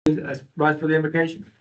rise for the invocation.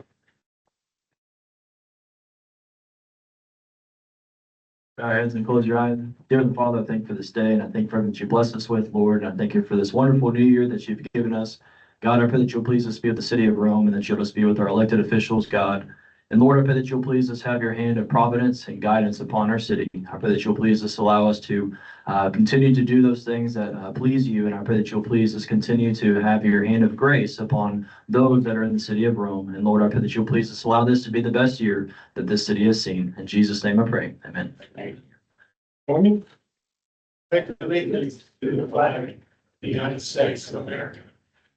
Bow your heads and close your eyes. Dear Heavenly Father, I thank you for this day, and I thank you for everything that you blessed us with, Lord. And I thank you for this wonderful new year that you've given us. God, I pray that you'll please us be with the city of Rome, and that you'll just be with our elected officials, God. And Lord, I pray that you'll please us have your hand of providence and guidance upon our city. I pray that you'll please us, allow us to continue to do those things that please you. And I pray that you'll please us continue to have your hand of grace upon those that are in the city of Rome. And Lord, I pray that you'll please us, allow this to be the best year that this city has seen. In Jesus' name I pray. Amen. For me. Take allegiance to the flag of the United States of America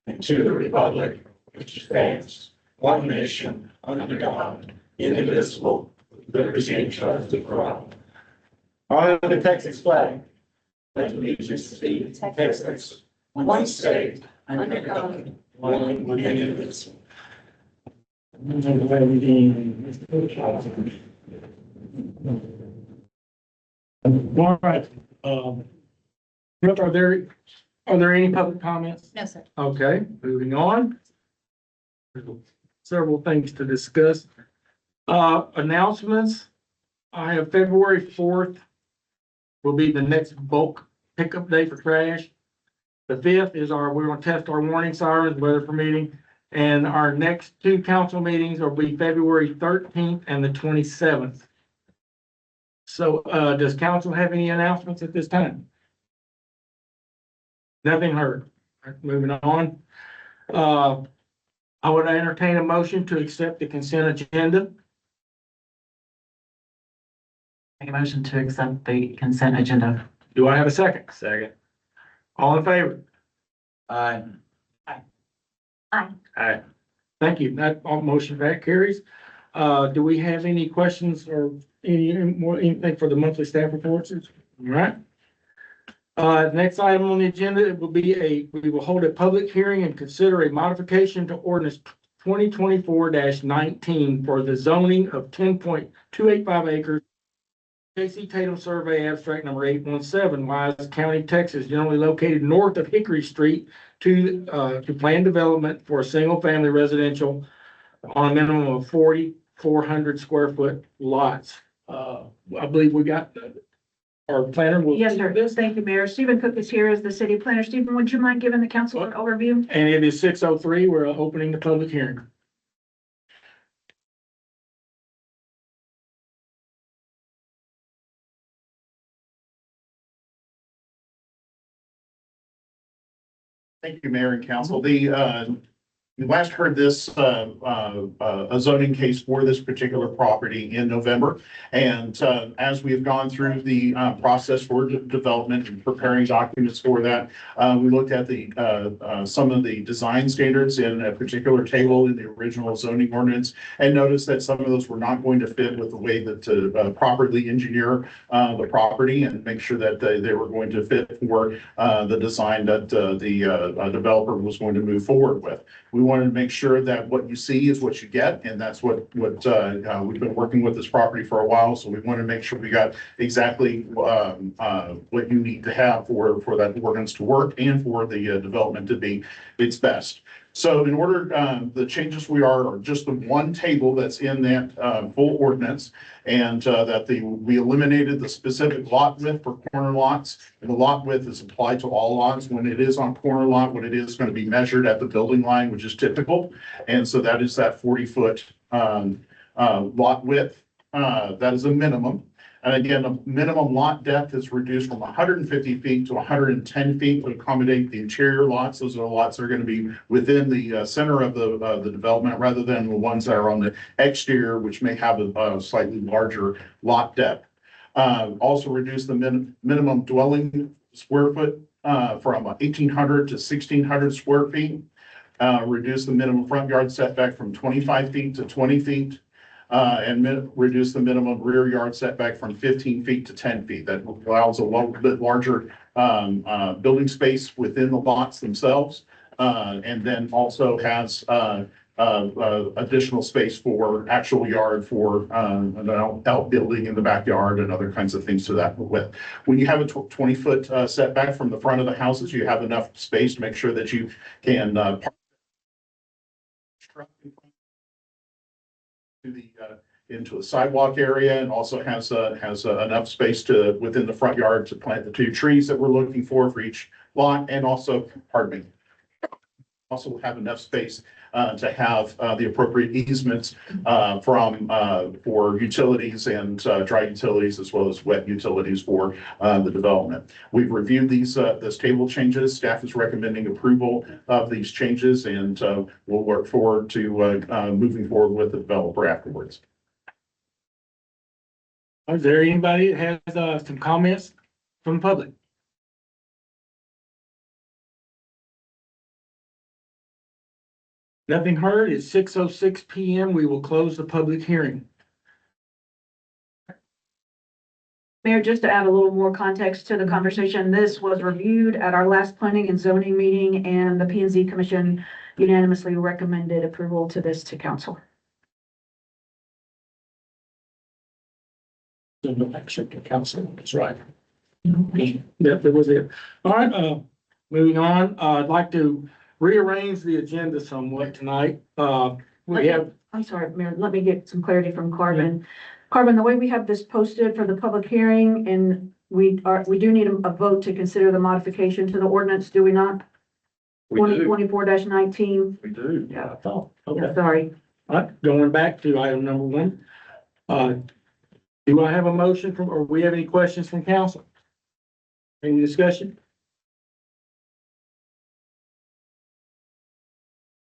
and to the republic which stands one nation under God, indivisible, with liberty and justice for all. Honor the Texas flag. Let allegiance be to Texas, one state, under God, one and indivisible. All right. Brooke, are there any public comments? No, sir. Okay, moving on. Several things to discuss. Announcements. I have February 4th will be the next bulk pickup day for trash. The 5th is we're gonna test our warning sirens, weather permitting. And our next two council meetings will be February 13th and the 27th. So, does council have any announcements at this time? Nothing heard. All right, moving on. I would entertain a motion to accept the consent agenda. Make a motion to accept the consent agenda. Do I have a second? Second. All in favor? Aye. Aye. Thank you. That motion that carries. Do we have any questions or anything for the monthly staff reports? All right. Next item on the agenda, it will be we will hold a public hearing and consider a modification to ordinance 2024-19 for the zoning of 10.285 acres. J.C. Tatum Survey Abstract number 817, Wise County, Texas, generally located north of Hickory Street to planned development for a single-family residential on a minimum of 4,400 square foot lots. I believe we got our planner. Yes, sir. Thank you, Mayor. Stephen Cook is here as the city planner. Stephen, would you mind giving the council an overview? And it is 6:03. We're opening the public hearing. Thank you, Mayor and Council. We last heard this, a zoning case for this particular property in November. And as we have gone through the process for development and preparing documents for that, we looked at some of the design standards in a particular table in the original zoning ordinance and noticed that some of those were not going to fit with the way that to properly engineer the property and make sure that they were going to fit for the design that the developer was going to move forward with. We wanted to make sure that what you see is what you get, and that's what we've been working with this property for a while. So we want to make sure we got exactly what you need to have for that ordinance to work and for the development to be its best. So in order, the changes are just the one table that's in that full ordinance, and that we eliminated the specific lot width for corner lots. And the lot width is applied to all lots. When it is on corner lot, when it is going to be measured at the building line, which is typical. And so that is that 40-foot lot width. That is a minimum. And again, the minimum lot depth is reduced from 150 feet to 110 feet to accommodate the interior lots. Those are the lots that are going to be within the center of the development rather than the ones that are on the exterior, which may have a slightly larger lot depth. Also reduce the minimum dwelling square foot from 1,800 to 1,600 square feet. Reduce the minimum front yard setback from 25 feet to 20 feet. And reduce the minimum rear yard setback from 15 feet to 10 feet. That allows a little bit larger building space within the lots themselves. And then also has additional space for actual yard for an outbuilding in the backyard and other kinds of things to that width. When you have a 20-foot setback from the front of the houses, you have enough space to make sure that you can truck in front to the, into the sidewalk area, and also has enough space to, within the front yard, to plant the 2 trees that we're looking for each lot, and also, pardon me, also have enough space to have the appropriate easements for utilities and dry utilities, as well as wet utilities for the development. We've reviewed this table changes. Staff is recommending approval of these changes, and we'll work forward to moving forward with the developer afterwards. Is there anybody that has some comments from the public? Nothing heard. It's 6:06 PM. We will close the public hearing. Mayor, just to add a little more context to the conversation, this was reviewed at our last planning and zoning meeting, and the P and Z Commission unanimously recommended approval to this to council. No action to council. That's right. Yep, that was it. All right, moving on, I'd like to rearrange the agenda somewhat tonight. We have, I'm sorry, Mayor, let me get some clarity from Carbon. Carbon, the way we have this posted for the public hearing, and we do need a vote to consider the modification to the ordinance, do we not? we do, 2024-19. we do. Yeah. I thought, Yeah, okay. sorry. All right, going back to item number 1. Do I have a motion from, or we have any questions from council? Any discussion?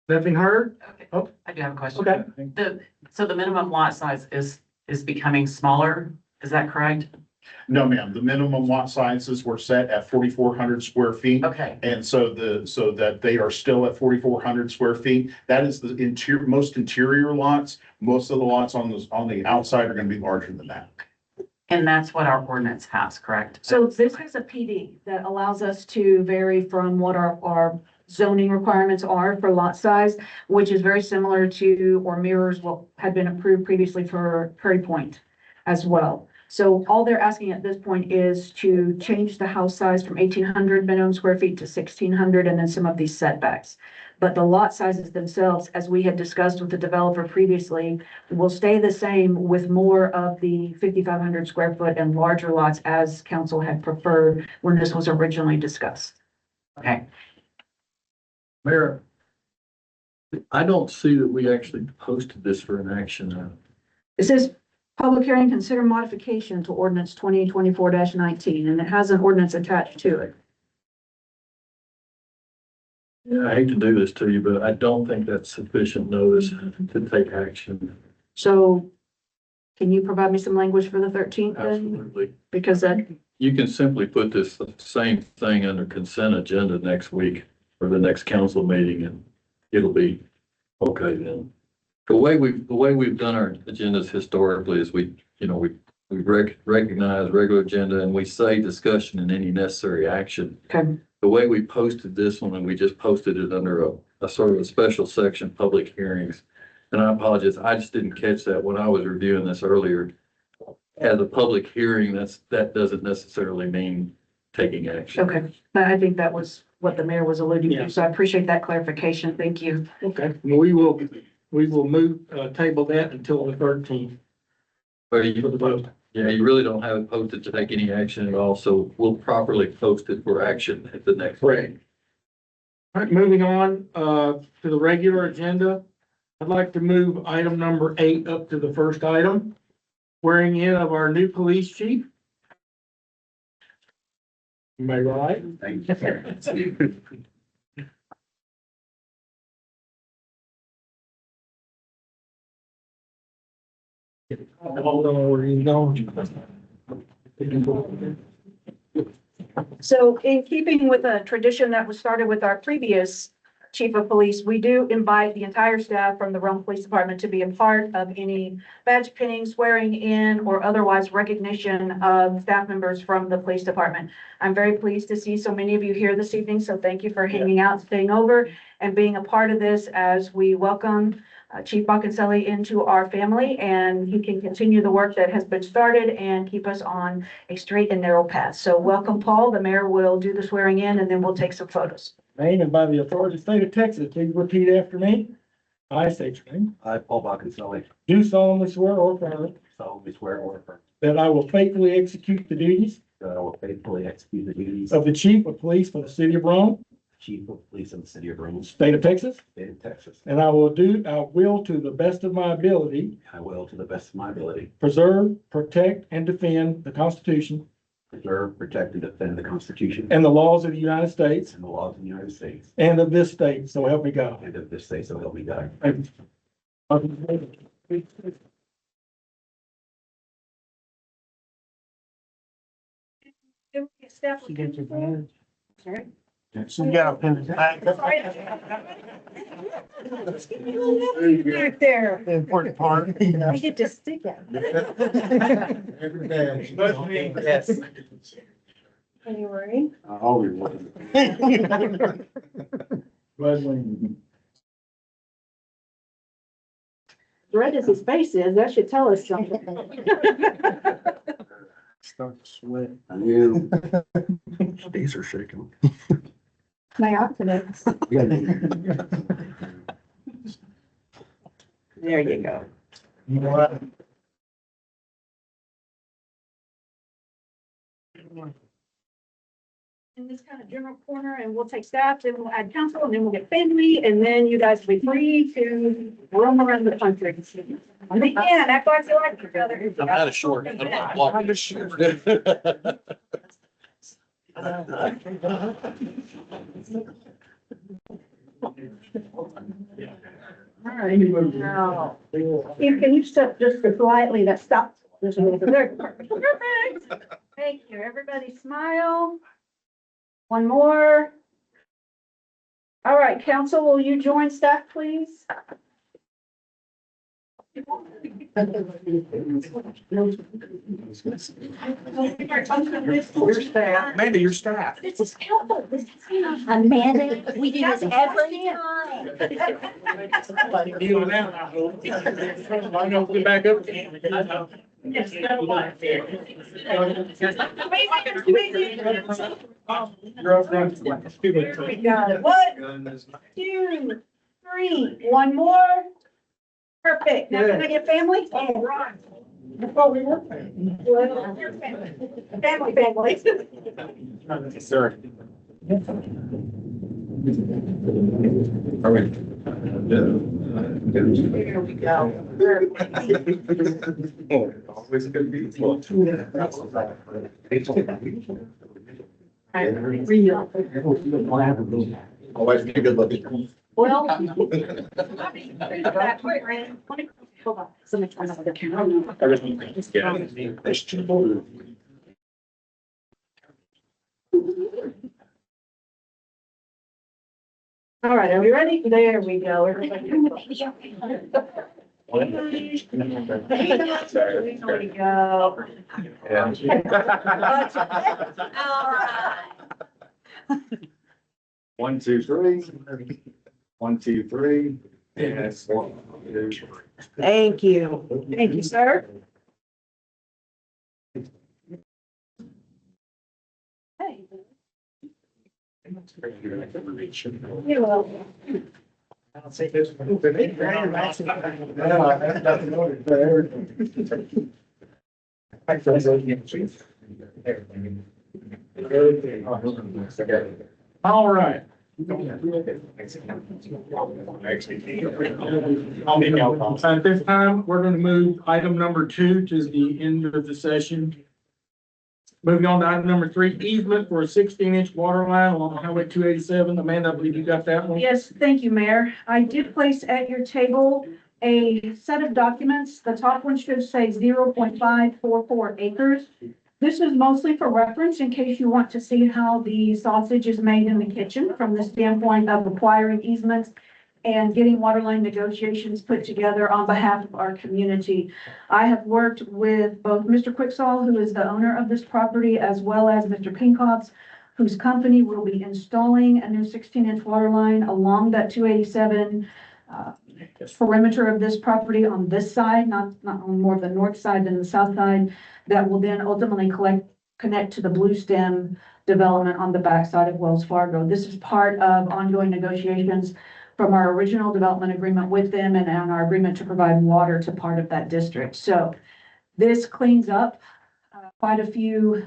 Nothing heard? Oh. I do have a question. Okay. So the minimum lot size is becoming smaller, is that correct? No, ma'am. The minimum lot sizes were set at 4,400 square feet. Okay, And so that they are still at 4,400 square feet. That is the most interior lots. Most of the lots on the outside are going to be larger than that. and that's what our ordinance has, correct? So this has a PD that allows us to vary from what our zoning requirements are for lot size, which is very similar to or mirrors what had been approved previously for Prairie Point as well. So all they're asking at this point is to change the house size from 1,800 minimum square feet to 1,600, and then some of these setbacks. But the lot sizes themselves, as we had discussed with the developer previously, will stay the same with more of the 5,500 square foot and larger lots as council had preferred when this was originally discussed. Okay, Mayor, I don't see that we actually posted this for an action. It says public hearing, consider modification to ordinance 2024-19, and it has an ordinance attached to it. Yeah, I hate to do this to you, but I don't think that's sufficient notice to take action. So can you provide me some language for the 13th then? Absolutely. Because that, You can simply put this same thing under consent agenda next week or the next council meeting, and it'll be okay then. The way we've done our agendas historically is we recognize regular agenda and we say discussion and any necessary action. okay, The way we posted this one, and we just posted it under a sort of a special section, public hearings. And I apologize, I just didn't catch that when I was reviewing this earlier. As a public hearing, that doesn't necessarily mean taking action. okay. But I think that was what the mayor was alluding Yeah. to, so I appreciate that clarification. Thank you. Okay, we will move, table that until the 13th. But you really don't have it posted to take any action at all, so we'll properly post it for action at the next. Correct. All right, moving on, to the regular agenda. I'd like to move item number 8 up to the first item. Swearing in of our new police chief. Am I right? Thank you. Hold on, where you going? So in keeping with a tradition that was started with our previous chief of police, we do invite the entire staff from the Rhome Police Department to be a part of any badge pinning, swearing in, or otherwise recognition of staff members from the police department. I'm very pleased to see so many of you here this evening, so thank you for hanging out, staying over, and being a part of this as we welcome Chief Boccancelli into our family, and he can continue the work that has been started and keep us on a straight and narrow path. So welcome, Paul. The mayor will do the swearing in, and then we'll take some photos. Name and by the authority of the state of Texas, please repeat after me. I state your name. I, Paul Bacchelli, Do solemnly swear or affirm solemnly swear or affirm that I will faithfully execute the duties that I will faithfully execute the duties of the Chief of Police for the City of Rome, Chief of Police in the City of Rome, State of Texas, State of Texas. and I will to the best of my ability, I will, to the best of my ability, preserve, protect, and defend the Constitution preserve, protect, and defend the Constitution and the laws of the United States and the laws of the United States and of this state, so help me God. and of this state, so help me God. So you got a pen. Right there. The important part. I get to stick it. Yes. Are you worried? I always was. Red as his face is, that should tell us something. Start to sweat. Yeah. These are shaking. My confidence. There you go. You know what? In this kind of general corner, and we'll take staff, then we'll add council, and then we'll get family, and then you guys will be free to roam around the country. I think, yeah, act like you like each other. I'm kind of short. I'm not walking. All right. Now, Steve, can you step just slightly, that stops. There's a little bit there. Perfect. Thank you. Everybody smile. One more. All right, council, will you join staff, please? Your staff, Amanda, your staff. This is helpful. This is. Amanda, we do this every time. Dealing out, I hope. I know, we'll be back up. You're up front. Here we go. 1, 2, 3. One more. Perfect. Now can I get family? All right. I thought we were. Family. Sir. All right. Here we go. Always gonna be. Real. Always be good looking. Well. Hold on. Somebody turn off the camera. All right, are we ready? There we go. Everybody. There we go. All right. 1, 2, 3. 1, 2, 3. Yes. 1, 2, 3. Thank you. Thank you, sir. Hey. You're welcome. I don't say this. Nothing more there. All right. At this time, we're going to move item number 2 to the end of the session. Moving on to item number 3, easement for a 16-inch water line along Highway 287. Amanda, I believe you got that one. Yes, thank you, Mayor. I did place at your table a set of documents. The top one should say 0.544 acres. This is mostly for reference in case you want to see how the sausage is made in the kitchen from the standpoint of acquiring easements and getting waterline negotiations put together on behalf of our community. I have worked with both Mr. Quicksall, who is the owner of this property, as well as Mr. Pinkoffs, whose company will be installing a new 16-inch water line along that 287 perimeter of this property on this side, not on more of the north side than the south side, that will then ultimately connect to the Blue Stem development on the backside of Wells Fargo. This is part of ongoing negotiations from our original development agreement with them and on our agreement to provide water to part of that district. So this cleans up quite a few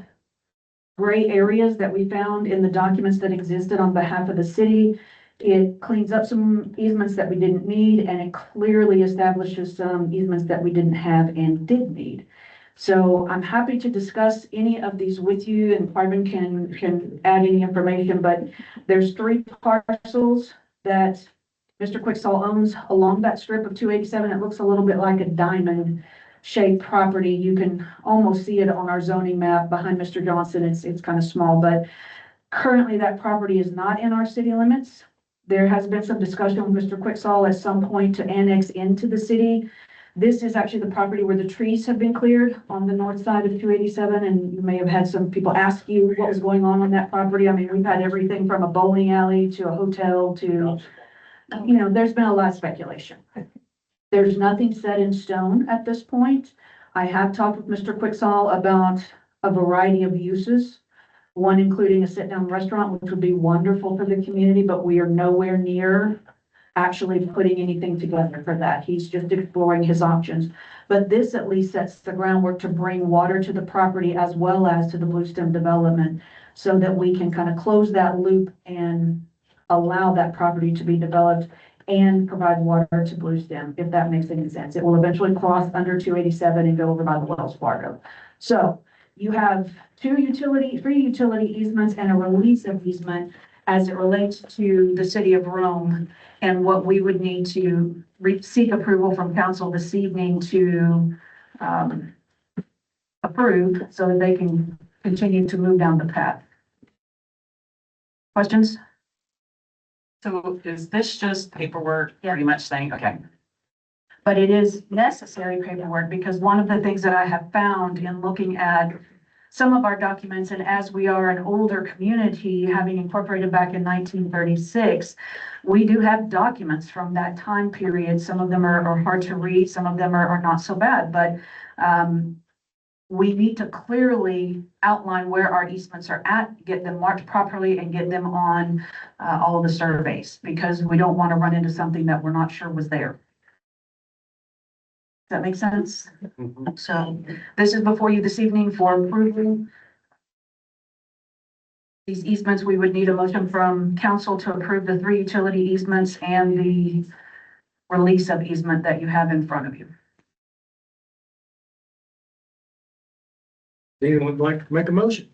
gray areas that we found in the documents that existed on behalf of the city. It cleans up some easements that we didn't need, and it clearly establishes some easements that we didn't have and did need. So I'm happy to discuss any of these with you, and Marvin can add any information, but there's 3 parcels that Mr. Quicksall owns along that strip of 287. It looks a little bit like a diamond shaped property. You can almost see it on our zoning map behind Mr. Johnson. It's kind of small, but currently that property is not in our city limits. There has been some discussion with Mr. Quicksall at some point to annex into the city. This is actually the property where the trees have been cleared on the north side of 287, and you may have had some people ask you what was going on that property. I mean, we've had everything from a bowling alley to a hotel to, there's been a lot of speculation. There's nothing set in stone at this point. I have talked with Mr. Quicksall about a variety of uses, one including a sit-down restaurant, which would be wonderful for the community, but we are nowhere near actually putting anything together for that. He's just exploring his options. But this at least sets the groundwork to bring water to the property as well as to the Bluestem development so that we can kind of close that loop and allow that property to be developed and provide water to Bluestem, if that makes any sense. It will eventually cross under 287 and go over by the Wells Fargo. So you have 3 utility easements and a release of easement as it relates to the city of Rome, and what we would need to seek approval from council this evening to approve so that they can continue to move down the path. Questions? So is this just paperwork, pretty much saying, okay, But it is necessary paperwork because one of the things that I have found in looking at some of our documents, and as we are an older community, having incorporated back in 1936, we do have documents from that time period. Some of them are hard to read, some of them are not so bad, but we need to clearly outline where our easements are at, get them marked properly, and get them on all of the surveys, because we don't want to run into something that we're not sure was there. Does that make sense? So this is before you this evening for approval. These easements, we would need a motion from council to approve the 3 utility easements and the release of easement that you have in front of you. Anyone would like to make a motion?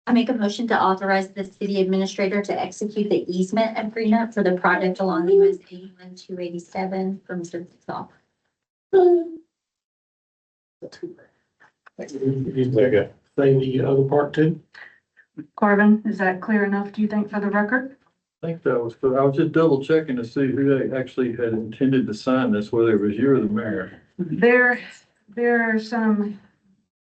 I make a motion to authorize the city administrator to execute the easement agreement for the project along US 81 287 for Mr. Quicksall. Say the other part too. Carvin, is that clear enough, do you think, for the record? I think that was, I was just double checking to see who they actually had intended to sign this, whether it was you or the mayor. There are some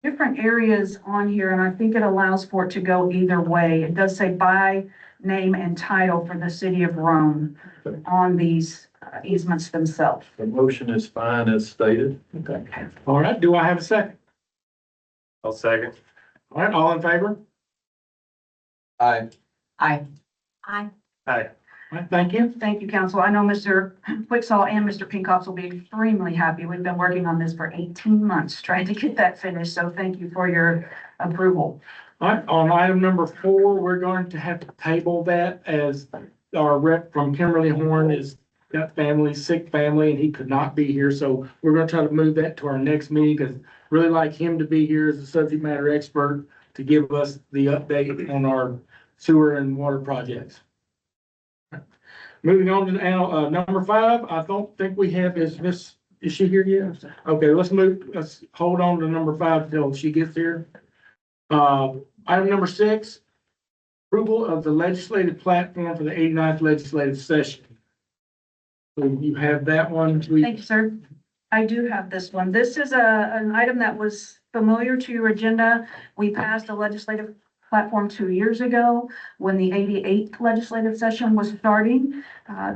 different areas on here, and I think it allows for it to go either way. It does say by name and title for the city of Rome on these easements themselves. The motion is fine as stated. Okay. All right, do I have a second? I'll second. All right, all in favor? Aye. I, Aye. Aye. All right, thank you. Thank you, council. I know Mr. Quicksall and Mr. Pinkops will be extremely happy. We've been working on this for 18 months, trying to get that finished, so thank you for your approval. All right, on item number 4, we're going to have to table that as our rep from Kimberly Horn is got family, sick family, and he could not be here. So we're going to try to move that to our next meeting because really like him to be here as a subject matter expert to give us the update on our sewer and water projects. Moving on to now, number 5, I don't think we have, is she here yet? Okay, let's hold on to number 5 till she gets here. Item number 6, approval of the legislative platform for the 89th legislative session. So you have that one. Thank you, sir. I do have this one. This is an item that was familiar to your agenda. We passed a legislative platform 2 years ago when the 88th legislative session was starting.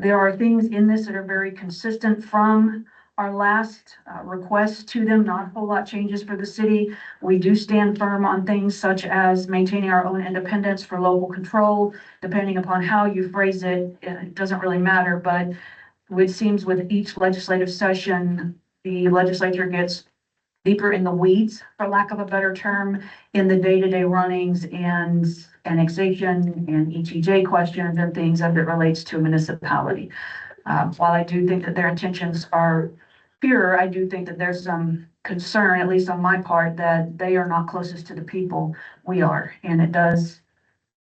There are things in this that are very consistent from our last request to them, not a whole lot changes for the city. We do stand firm on things such as maintaining our own independence for local control. Depending upon how you phrase it, it doesn't really matter, but it seems with each legislative session, the legislature gets deeper in the weeds, for lack of a better term, in the day-to-day runnings and annexation and ETJ questions and things as it relates to a municipality. While I do think that their intentions are pure, I do think that there's some concern, at least on my part, that they are not closest to the people we are. And it does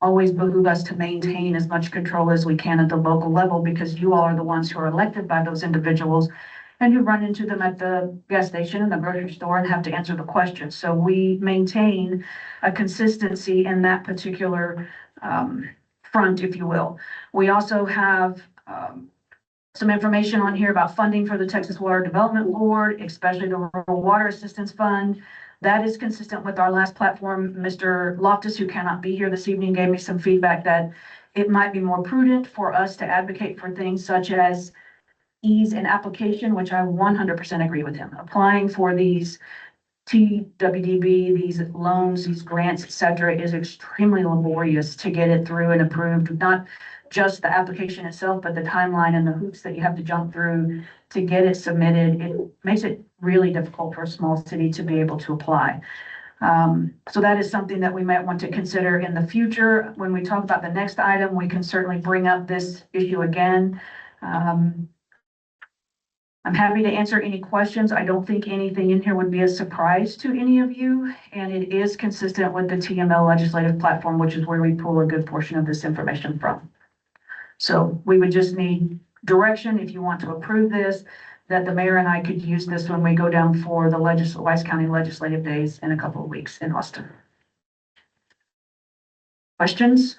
always behoove us to maintain as much control as we can at the local level, because you all are the ones who are elected by those individuals and you run into them at the gas station and the grocery store and have to answer the questions. So we maintain a consistency in that particular front, if you will. We also have some information on here about funding for the Texas Water Development Board, especially the Rural Water Assistance Fund. That is consistent with our last platform. Mr. Loftus, who cannot be here this evening, gave me some feedback that it might be more prudent for us to advocate for things such as ease in application, which I 100% agree with him. Applying for these TWDB, these loans, these grants, et cetera, is extremely laborious to get it through and approved. Not just the application itself, but the timeline and the hoops that you have to jump through to get it submitted. It makes it really difficult for a small city to be able to apply. So that is something that we might want to consider in the future. When we talk about the next item, we can certainly bring up this issue again. I'm happy to answer any questions. I don't think anything in here would be a surprise to any of you, and it is consistent with the TML legislative platform, which is where we pull a good portion of this information from. So we would just need direction if you want to approve this, that the mayor and I could use this when we go down for the Wise County Legislative Days in a couple of weeks in Austin. Questions?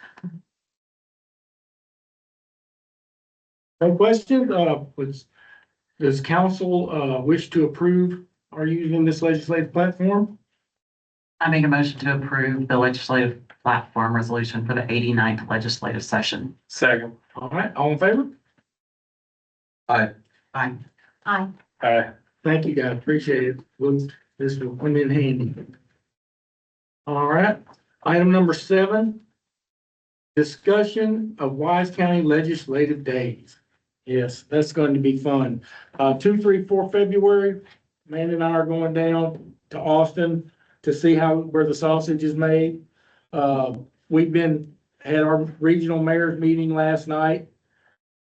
No questions? Does council wish to approve our using this legislative platform? I make a motion to approve the legislative platform resolution for the 89th legislative session. Second. All right, all in favor? Aye. Aye. Aye. Thank you, guys. Appreciate it. This will come in handy. All right, item number 7, discussion of Wise County Legislative Days. Yes, that's going to be fun. 2, 3, 4 February, Amanda and I are going down to Austin to see where the sausage is made. We've had our regional mayor's meeting last night,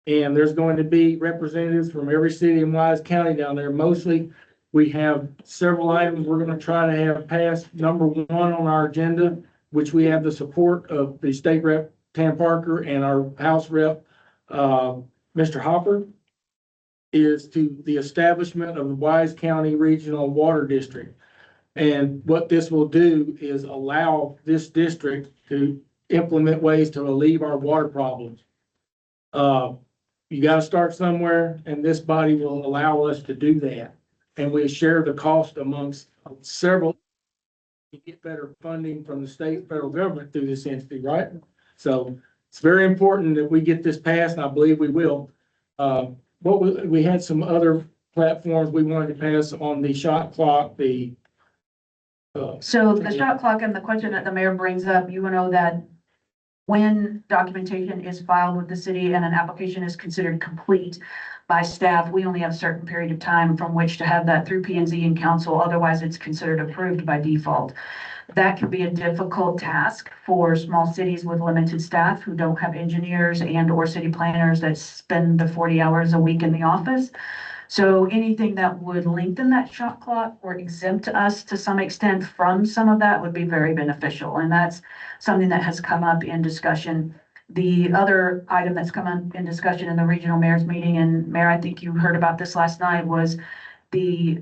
and there's going to be representatives from every city in Wise County down there. Mostly, we have several items we're going to try to have passed. Number 1 on our agenda, which we have the support of the state rep, Tam Parker, and our House rep, Mr. Hopper, is to the establishment of the Wise County Regional Water District. And what this will do is allow this district to implement ways to relieve our water problems. You got to start somewhere, and this body will allow us to do that. And we share the cost amongst several to get better funding from the state and federal government through this entity, right? So it's very important that we get this passed, and I believe we will. We had some other platforms we wanted to pass on the shot clock, So the shot clock and the question that the mayor brings up, you know that when documentation is filed with the city and an application is considered complete by staff, we only have a certain period of time from which to have that through P&Z and council. Otherwise, it's considered approved by default. That can be a difficult task for small cities with limited staff who don't have engineers and or city planners that spend the 40 hours a week in the office. So anything that would lengthen that shot clock or exempt us to some extent from some of that would be very beneficial. And that's something that has come up in discussion. The other item that's come up in discussion in the regional mayor's meeting, and Mayor, I think you heard about this last night, was the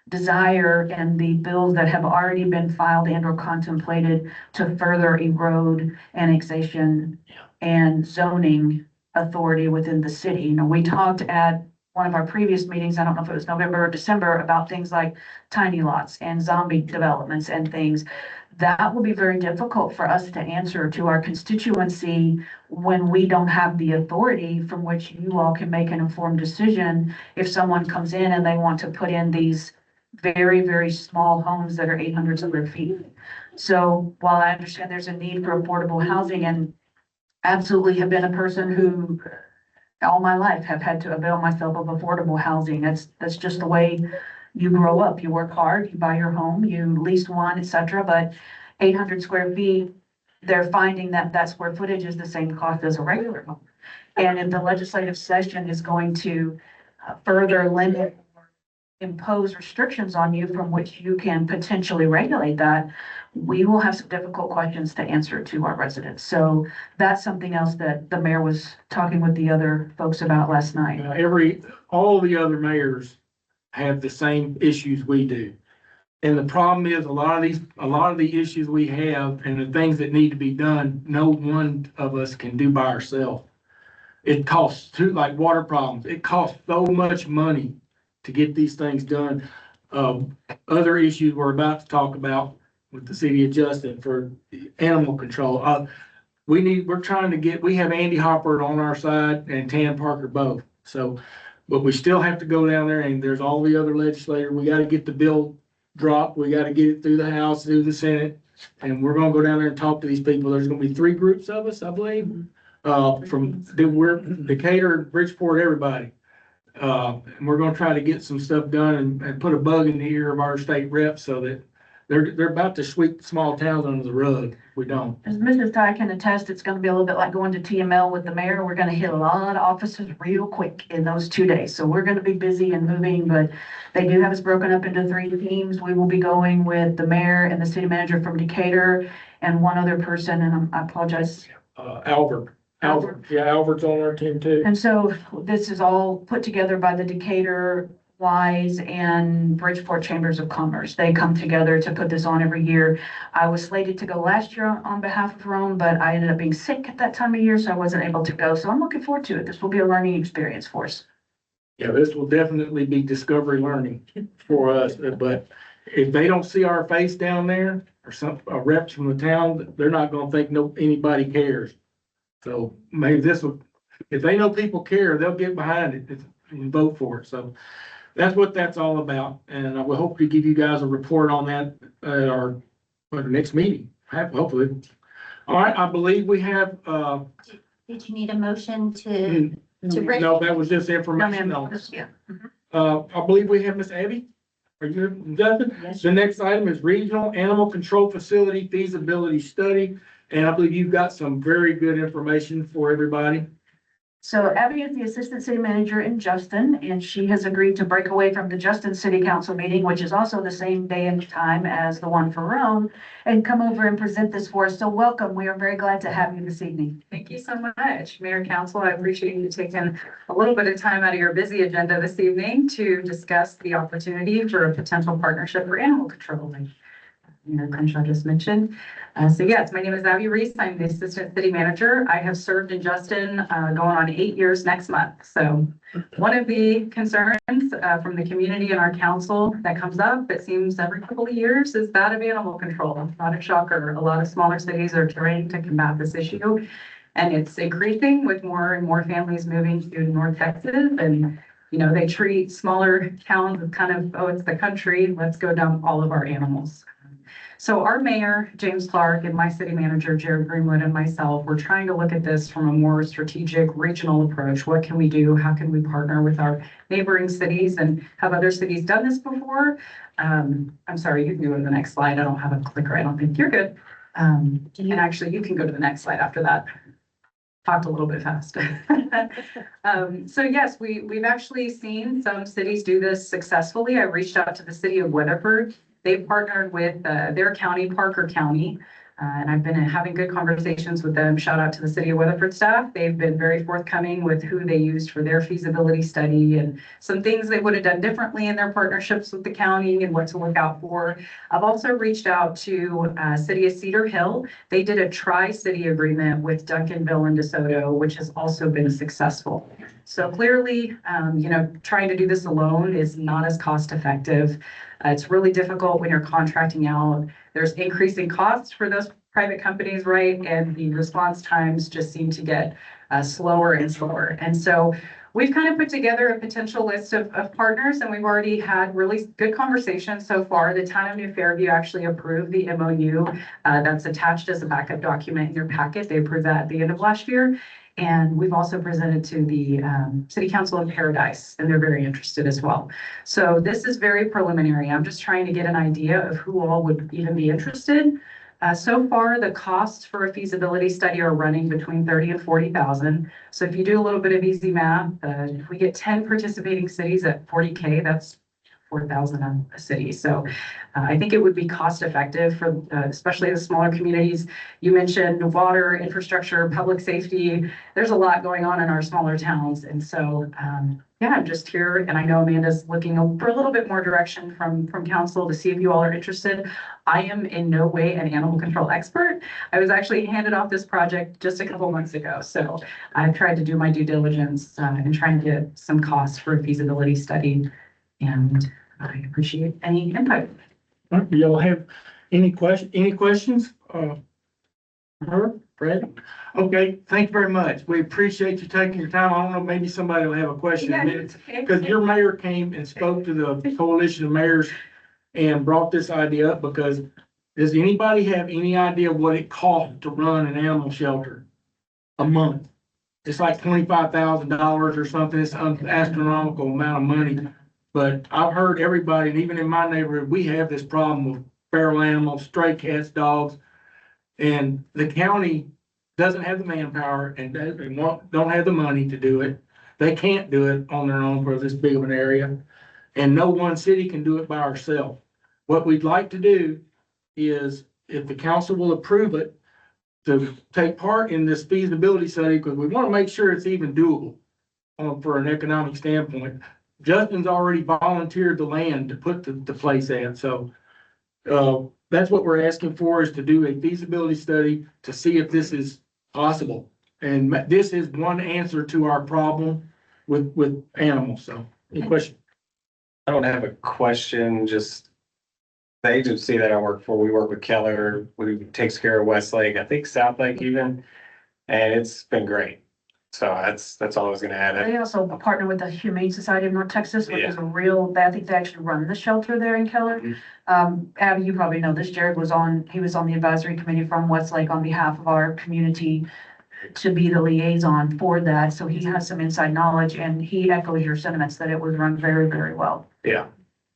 desire and the bills that have already been filed and or contemplated to further erode annexation and zoning authority within the city. You know, we talked at one of our previous meetings, I don't know if it was November or December, about things like tiny lots and zombie developments and things. That will be very difficult for us to answer to our constituency when we don't have the authority from which you all can make an informed decision. If someone comes in and they want to put in these very, very small homes that are 800 square feet. So while I understand there's a need for affordable housing, and absolutely have been a person who all my life have had to avail myself of affordable housing. That's just the way you grow up. You work hard, you buy your home, you lease one, etc. But 800 square feet, they're finding that that square footage is the same cost as a regular home. And if the legislative session is going to further limit, impose restrictions on you from which you can potentially regulate that, we will have some difficult questions to answer to our residents. So that's something else that the mayor was talking with the other folks about last night. All the other mayors have the same issues we do. And the problem is a lot of the issues we have and the things that need to be done, no one of us can do by ourselves. It costs too, like water problems, it costs so much money to get these things done. Other issues we're about to talk about with the city of Justin for animal control. We're trying to we have Andy Hopper on our side and Tan Parker both. So, but we still have to go down there, and there's all the other legislators. We got to get the bill dropped. We got to get it through the House, through the Senate. And we're going to go down there and talk to these people. There's going to be 3 groups of us, I believe, we're Decatur, Bridgeport, everybody. And we're gonna try to get some stuff done and put a bug in the ear of our state reps so that they're about to sweep small towns under the rug. We don't. As Mrs. Ty can attest, it's gonna be a little bit like going to TML with the mayor. We're gonna hit a lot of offices real quick in those 2 days. So we're gonna be busy and moving, but they do have us broken up into 3 teams. We will be going with the mayor and the city manager from Decatur and one other person, and I apologize. Albert. Yeah, Albert's on our team too. And so this is all put together by the Decatur, Wise, and Bridgeport Chambers of Commerce. They come together to put this on every year. I was slated to go last year on behalf of Rome, but I ended up being sick at that time of year, so I wasn't able to go. So I'm looking forward to it. This will be a learning experience for us. Yeah, this will definitely be discovery learning for us, but if they don't see our face down there or some reps from the town, they're not gonna think anybody cares. So maybe if they know people care, they'll get behind it and vote for it. So that's what that's all about. And I will hope to give you guys a report on that at our next meeting, hopefully. All right, I believe we have, Did you need a motion to bring? no, that was just information. Yeah. I believe we have Miss Abby. Are you, Justin? Yes. The next item is Regional Animal Control Facility Feasibility Study. And I believe you've got some very good information for everybody. So Abby is the Assistant City Manager in Justin, and she has agreed to break away from the Justin City Council meeting, which is also the same day and time as the one for Rome, and come over and present this for us. So welcome. We are very glad to have you this evening. Thank you so much, Mayor, Council. I appreciate you taking a little bit of time out of your busy agenda this evening to discuss the opportunity for a potential partnership for animal control, like Mayor Crenshaw just mentioned. So yes, my name is Abby Reese. I'm the Assistant City Manager. I have served in Justin going on 8 years next month. So one of the concerns from the community and our council that comes up, it seems every couple of years, is that of animal control. Not a shocker. A lot of smaller cities are trying to combat this issue, and it's increasing with more and more families moving to North Texas. And you know, they treat smaller towns as kind of, oh, it's the country. Let's go dump all of our animals. So our mayor, James Clark, and my city manager, Jared Greenwood, and myself, we're trying to look at this from a more strategic regional approach. What can we do? How can we partner with our neighboring cities, and have other cities done this before? I'm sorry, you can go to the next slide. I don't have a clicker. I don't think you're good. And actually, you can go to the next slide after that. Talked a little bit fast. So yes, we've actually seen some cities do this successfully. I reached out to the city of Weatherford. They've partnered with their county, Parker County, and I've been having good conversations with them. Shout out to the city of Weatherford staff. They've been very forthcoming with who they used for their feasibility study and some things they would have done differently in their partnerships with the county and what to look out for. I've also reached out to city of Cedar Hill. They did a tri-city agreement with Duncanville and DeSoto, which has also been successful. So clearly, trying to do this alone is not as cost effective. It's really difficult when you're contracting out. There's increasing costs for those private companies, right? And the response times just seem to get slower and slower. And so we've kind of put together a potential list of partners, and we've already had really good conversations so far. The town of New Fairview actually approved the MOU that's attached as a backup document in your packet. They approved that at the end of last year. And we've also presented to the City Council of Paradise, and they're very interested as well. So this is very preliminary. I'm just trying to get an idea of who all would even be interested. So far, the costs for a feasibility study are running between 30 and 40,000. So if you do a little bit of easy math, if we get 10 participating cities at 40K, that's 4,000 a city. So I think it would be cost effective for especially the smaller communities. You mentioned water, infrastructure, public safety. There's a lot going on in our smaller towns. And so, yeah, I'm just here, and I know Amanda's looking for a little bit more direction from council to see if you all are interested. I am in no way an animal control expert. I was actually handed off this project just a couple months ago. So I've tried to do my due diligence and trying to get some costs for a feasibility study. And I appreciate any input. Y'all have any questions? Her, Fred? Okay, thank you very much. We appreciate you taking your time. I don't know, maybe somebody will have a question in a minute. Because your mayor came and spoke to the coalition of mayors and brought this idea up, because does anybody have any idea what it costs to run an animal shelter a month? It's like $25,000 or something. It's an astronomical amount of money. But I've heard everybody, and even in my neighborhood, we have this problem with feral animals, stray cats, dogs. And the county doesn't have the manpower and don't have the money to do it. They can't do it on their own for this big of an area. And no one city can do it by ourselves. What we'd like to do is, if the council will approve it, to take part in this feasibility study, because we want to make sure it's even doable for an economic standpoint. Justin's already volunteered the land to put the place at, so that's what we're asking for, is to do a feasibility study to see if this is possible. And this is one answer to our problem with animals. So, any question? I don't have a question, just the agency that I work for, we work with Keller, who takes care of Westlake, I think South Lake even, and it's been great. So that's all I was gonna add. They also partner with the Humane Society of North Texas, which is a real, I think they actually run the shelter there in Keller. Abby, you probably know this, Jared was on the advisory committee from Westlake on behalf of our community to be the liaison for that. So he has some inside knowledge, and he echoes your sentiments that it was run very, very well. Yeah.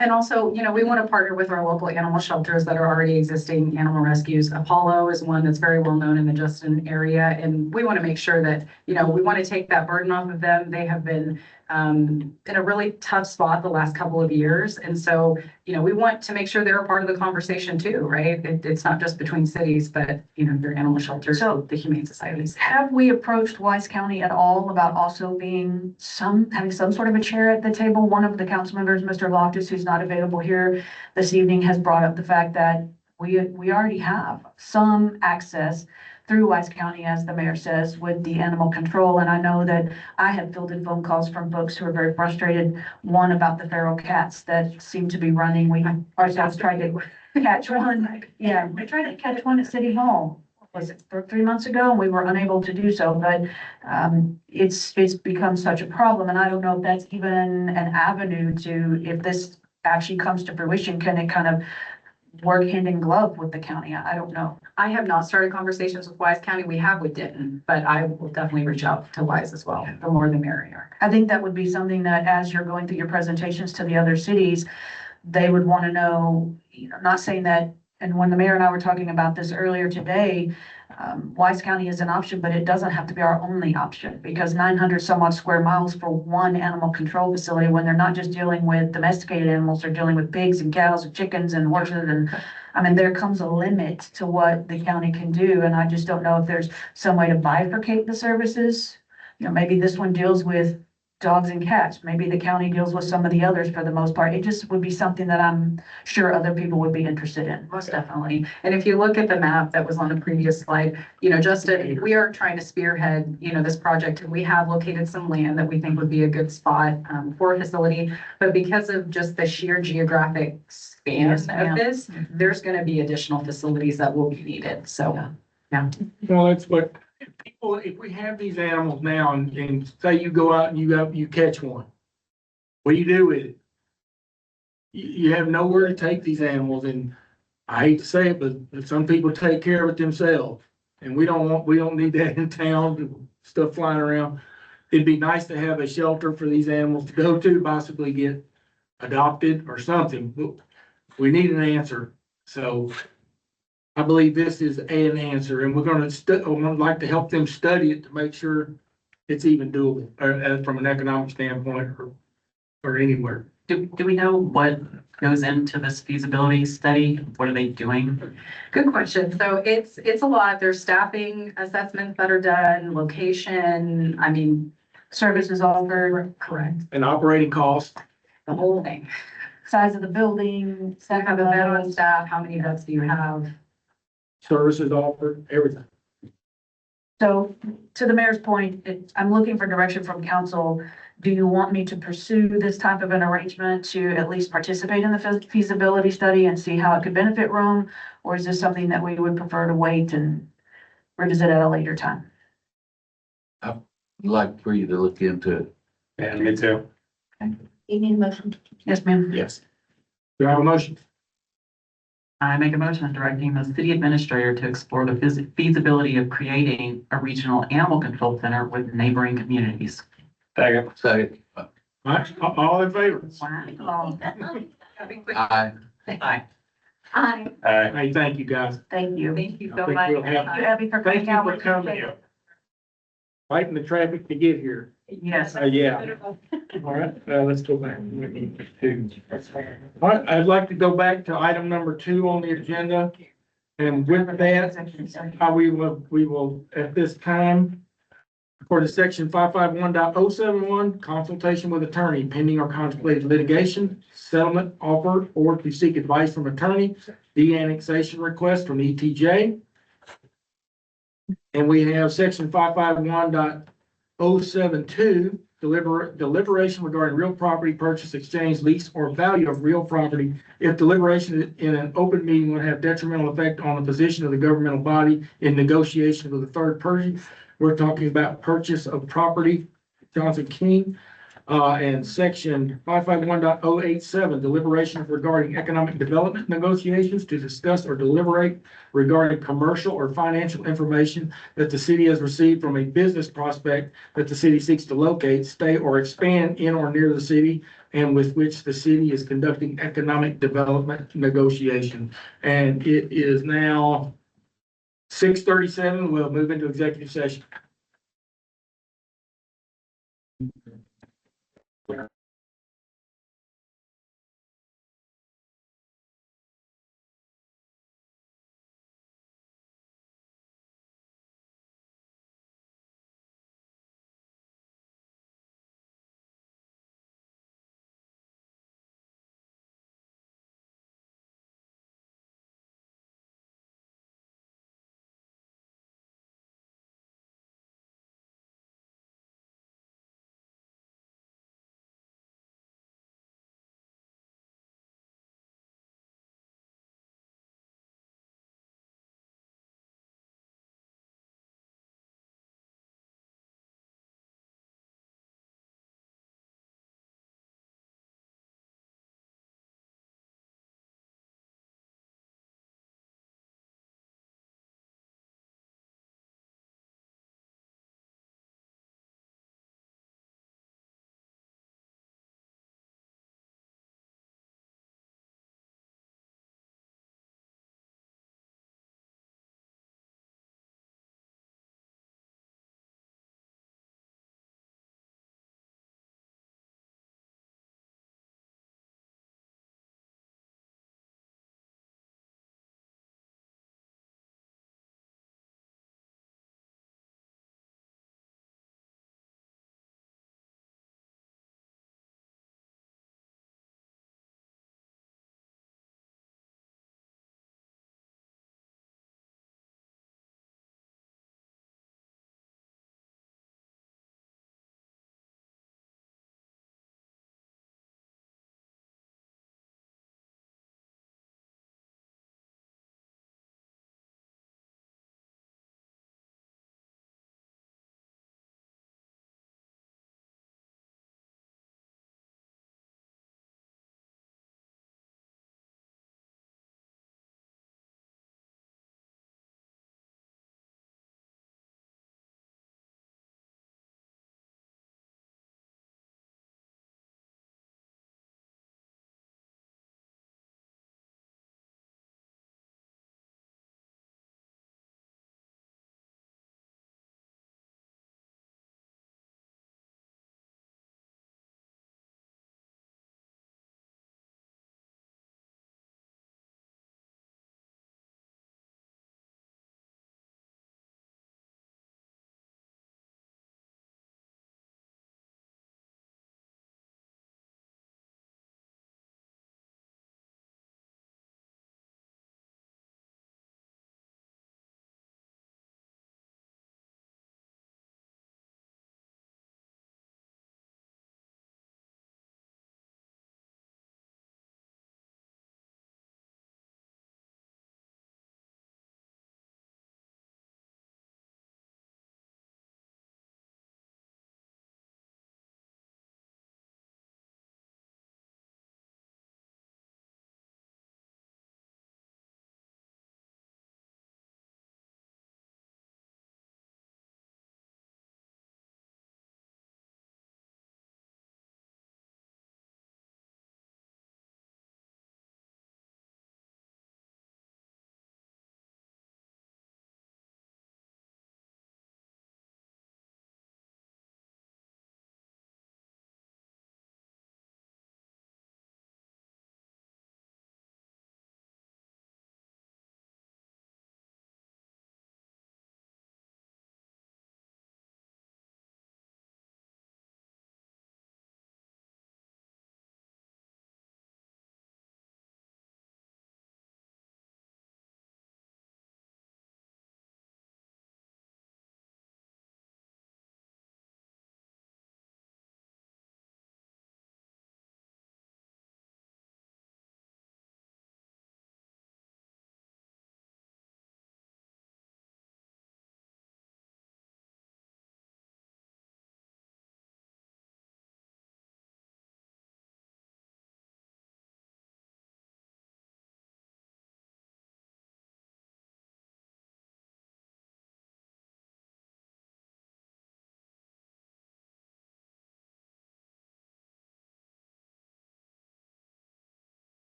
And also, we want to partner with our local animal shelters that are already existing animal rescues. Apollo is one that's very well known in the Justin area. And we want to make sure that, we want to take that burden off of them. They have been in a really tough spot the last couple of years. And so, we want to make sure they're a part of the conversation too, right? It's not just between cities, but, their animal shelters, so the Humane Societies. Have we approached Wise County at all about also having some sort of a chair at the table? One of the council members, Mr. Loftus, who's not available here this evening, has brought up the fact that we already have some access through Wise County, as the mayor says, with the animal control. And I know that I have fielded phone calls from folks who are very frustrated. One about the feral cats that seem to be running. We ourselves tried to catch one. Yeah, we tried to catch one at City Hall. Was it 3 months ago? And we were unable to do so, but it's become such a problem. And I don't know if that's even an avenue to, if this actually comes to fruition, can it kind of work hand in glove with the county? I don't know. I have not started conversations with Wise County. We have with Denton, but I will definitely reach out to Wise as well. The more the merrier. I think that would be something that, as you're going through your presentations to the other cities, they would want to know, not saying that, and when the mayor and I were talking about this earlier today, Wise County is an option, but it doesn't have to be our only option, because 900 some odd square miles for one animal control facility, when they're not just dealing with domesticated animals, they're dealing with pigs and cows and chickens and horses. And I mean, there comes a limit to what the county can do. And I just don't know if there's some way to bifurcate the services. Maybe this one deals with dogs and cats. Maybe the county deals with some of the others for the most part. It just would be something that I'm sure other people would be interested in. Most definitely. And if you look at the map that was on the previous slide, Justin, we are trying to spearhead, this project. We have located some land that we think would be a good spot for a facility. But because of just the sheer geographic span Yes, of ma'am. this, there's going to be additional facilities that will be needed. So, Well, that's what, if we have these animals now and say you go out and you catch one, what do you do with it? You have nowhere to take these animals, and I hate to say it, but some people take care of it themselves. And we don't need that in town, stuff flying around. It'd be nice to have a shelter for these animals to go to, possibly get adopted or something. But we need an answer. So I believe this is an answer, and we're gonna I'd like to help them study it to make sure it's even doable, from an economic standpoint or anywhere. Do we know what goes into this feasibility study? What are they doing? good question. So it's a lot. There's staffing assessments that are done, location, Services offered, correct, And operating costs, the whole thing. size of the building, So you have a vet on staff, how many vets do you have? services offered, everything. So to the mayor's point, I'm looking for direction from council. Do you want me to pursue this type of an arrangement to at least participate in the feasibility study and see how it could benefit Rome? Or is this something that we would prefer to wait and revisit at a later time? I'd like for you to look into it. Yeah, me too. You need a motion. Yes, ma'am. Yes. Do I have a motion? I make a motion directing the city administrator to explore the feasibility of creating a regional animal control center with neighboring communities. Second. Second. All right, all in favor? Wow. Aye. Aye. Aye. Hey, thank you, guys. Thank you. Thank you I so think much. we'll have- Thank you, Abby, for Thank coming you out. for We coming. appreciate it. Fighting the traffic to get here. Yes. Yeah. All right, let's go back. All right, I'd like to go back to item number 2 on the agenda. And with that, we will, at this time, for the section 551.071, consultation with attorney pending or contemplated litigation, settlement offer, or to seek advice from attorney, de-annexation request from ETJ. And we have section 551.072, deliberation regarding real property purchase, exchange, lease, or value of real property. If deliberation in an open meeting would have detrimental effect on the position of the governmental body in negotiation with a third party. We're talking about purchase of property, Johnson King. And section 551.087, deliberation regarding economic development negotiations to discuss or deliberate regarding commercial or financial information that the city has received from a business prospect that the city seeks to locate, stay, or expand in or near the city, and with which the city is conducting economic development negotiation. And it is now 6:37. We'll move into executive session.